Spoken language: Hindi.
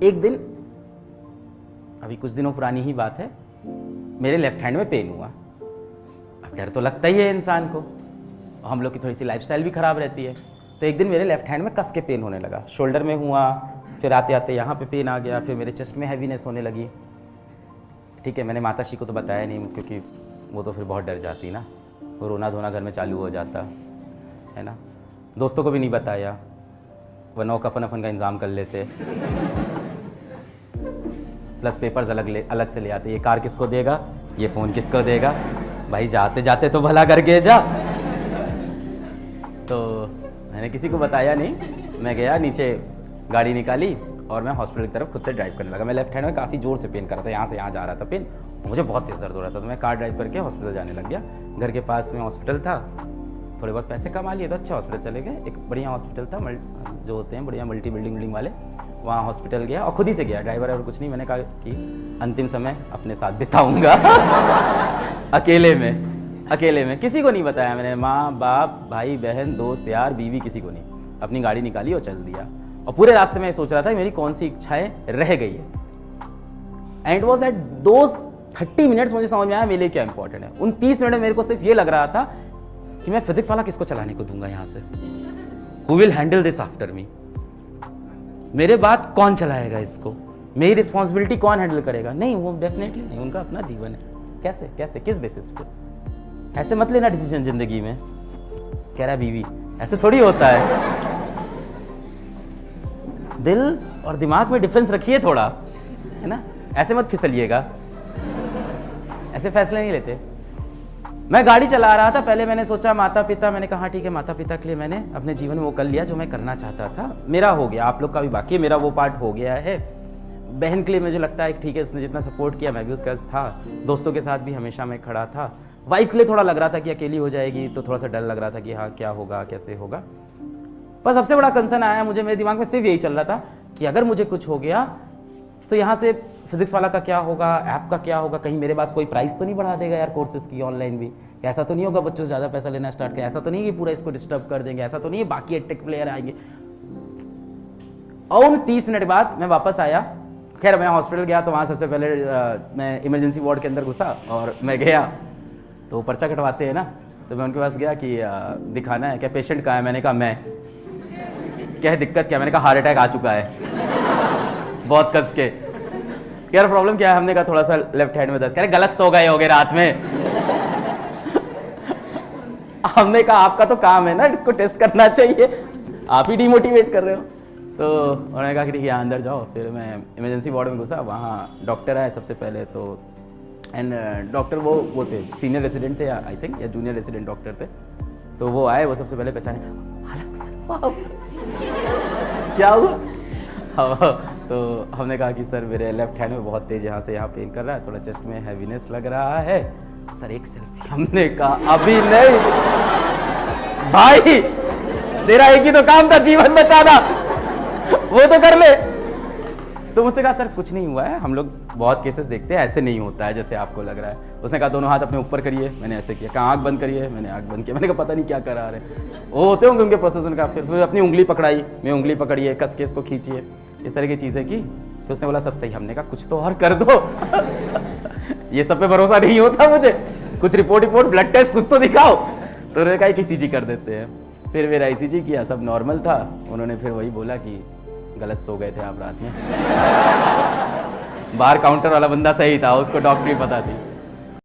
एक दिन, अभी कुछ दिनों पुरानी ही बात है, मेरे लेफ्ट हैंड में पेन हुआ। अब डर तो लगता ही है इंसान को, हम लोग की थोड़ी सी लाइफस्टाइल भी ख़राब रहती है। तो एक दिन मेरे लेफ्ट हैंड में कस के पेन होने लगा, शोल्डर में हुआ, फिर आते आते यहाँ पे पेन आ गया, फिर मेरे चेस्ट में हैवीनेस होने लगी। ठीक है, मैंने माताश्री को तो बताया नहीं, क्योंकि वो तो फिर बहुत डर जाती ना, वो रोना धोना घर में चालू हो जाता है ना। दोस्तों को भी नहीं बताया, वरना कफन अफन का इंतज़ाम कर लेते। प्लस पेपर्स अलग से ले आते, ये कार किसको देगा, ये फ़ोन किसको देगा, भाई जाते जाते तो भला करके जा। तो मैंने किसी को बताया नहीं, मैं गया नीचे, गाड़ी निकाली और मैं हॉस्पिटल की तरफ खुद से ड्राइव करने लगा। मैं लेफ्ट हैंड में काफ़ी ज़ोर से पेन कर रहा था, यहाँ से यहाँ जा रहा था पेन, मुझे बहुत तेज़ दर्द हो रहा था। तो मैं कार ड्राइव करके हॉस्पिटल जाने लग गया। घर के पास में हॉस्पिटल था, थोड़े बहुत पैसे कमा लिए तो अच्छा हॉस्पिटल चले गए। एक बढ़िया हॉस्पिटल था, जो होते हैं बढ़िया मल्टी बिल्डिंग वाले, वहाँ हॉस्पिटल गया और खुद ही से गया, ड्राइवर और कुछ नहीं। मैंने कहा कि अंतिम समय अपने साथ बिताऊँगा अकेले में, किसी को नहीं बताया मैंने, माँ बाप भाई बहन दोस्त यार बीवी, किसी को नहीं। अपनी गाड़ी निकाली और चल दिया। और पूरे रास्ते में सोच रहा था मेरी कौन सी इच्छाएं रह गई है। And was at those 30 minutes मुझे समझ में आया मेरे लिए क्या इंपॉर्टेंट है। उन 30 मिनट में मेरे को सिर्फ ये लग रहा था कि मैं फिजिक्स वाला किसको चलाने को दूंगा यहाँ से, who will handle this after me, मेरे बाद कौन चलाएगा इसको, मेरी रिस्पॉन्सिबिलिटी कौन हैंडल करेगा। नहीं, वो डेफिनेटली नहीं, उनका अपना जीवन है। कैसे कैसे किस बेसिस पे, ऐसे मत लेना डिसीजन जिंदगी में, कह रहा बीवी, ऐसे थोड़ी होता है। दिल और दिमाग में डिफरेंस रखिए थोड़ा, है ना, ऐसे मत फिसलिएगा, ऐसे फैसले नहीं लेते। मैं गाड़ी चला रहा था, पहले मैंने सोचा माता पिता, मैंने कहा ठीक है माता पिता के लिए मैंने अपने जीवन में वो कर लिया जो मैं करना चाहता था, मेरा हो गया, आप लोग का भी बाकी है, मेरा वो पार्ट हो गया है। बहन के लिए मुझे लगता है ठीक है, उसने जितना सपोर्ट किया मैं भी उसका था, दोस्तों के साथ भी हमेशा मैं खड़ा था। वाइफ के लिए थोड़ा लग रहा था कि अकेली हो जाएगी, तो थोड़ा सा डर लग रहा था कि हाँ क्या होगा कैसे होगा। पर सबसे बड़ा कंसर्न आया मुझे, मेरे दिमाग में सिर्फ यही चल रहा था कि अगर मुझे कुछ हो गया तो यहाँ से फिजिक्स वाला का क्या होगा, ऐप का क्या होगा, कहीं मेरे पास कोई प्राइस तो नहीं बढ़ा देगा यार कोर्सेज की ऑनलाइन भी, ऐसा तो नहीं होगा बच्चों से ज़्यादा पैसा लेना स्टार्ट किया, ऐसा तो नहीं है कि पूरा इसको डिस्टर्ब कर देंगे, ऐसा तो नहीं है बाकी टेक प्लेयर आएंगे। और उन 30 मिनट बाद मैं वापस आया। खैर मैं हॉस्पिटल गया तो वहाँ सबसे पहले मैं इमरजेंसी वार्ड के अंदर घुसा और मैं गया तो पर्चा कटवाते हैं ना, तो मैं उनके पास गया कि दिखाना है क्या, पेशेंट कहाँ है, मैंने कहा मैं, क्या है दिक्कत क्या, मैंने कहा हार्ट अटैक आ चुका है बहुत कस के। यार प्रॉब्लम क्या है, हमने कहा थोड़ा सा लेफ्ट हैंड में दर्द, कह रहे गलत सो गए होगे रात में हमने कहा आपका तो काम है ना इसको टेस्ट करना चाहिए, आप ही डिमोटिवेट कर रहे हो। तो उन्होंने कहा कि ठीक है अंदर जाओ। फिर मैं इमरजेंसी वार्ड में घुसा, वहाँ डॉक्टर आए सबसे पहले तो, एंड डॉक्टर वो थे सीनियर रेसिडेंट थे आई थिंक, या जूनियर रेसिडेंट डॉक्टर थे। तो वो आए, वो सबसे पहले पहचाने, क्या हुआ तो हमने कहा कि सर मेरे लेफ्ट हैंड में बहुत तेज यहाँ से यहाँ पेन कर रहा है, थोड़ा चेस्ट में हैवीनेस लग रहा है सर, एक सेल्फी। हमने कहा अभी नहीं भाई, तेरा एक ही तो काम था जीवन बचाना, वो तो कर ले। तो मुझसे कहा सर कुछ नहीं हुआ है, हम लोग बहुत केसेस देखते हैं ऐसे नहीं होता है जैसे आपको लग रहा है। उसने कहा दोनों हाथ अपने ऊपर करिए, मैंने ऐसे किया, कहा आँख बंद करिए, मैंने आँख बंद किया। मैंने कहा पता नहीं क्या करा रहे, वो होते होंगे उनके प्रोसेस। उनका फिर अपनी उंगली पकड़ाई, मैं उंगली पकड़िए, कस के इसको खींचिए, इस तरह की चीज़ें की। फिर उसने बोला सब सही। हमने कहा कुछ तो और कर दो ये सब पे भरोसा नहीं होता मुझे, कुछ रिपोर्ट ब्लड टेस्ट कुछ तो दिखाओ। तो उन्होंने कहा कि ECG कर देते हैं। फिर मेरा ECG किया, सब नॉर्मल था। उन्होंने फिर वही बोला कि गलत सो गए थे आप रात में बाहर काउंटर वाला बंदा सही था, उसको डॉक्टरी पता थी।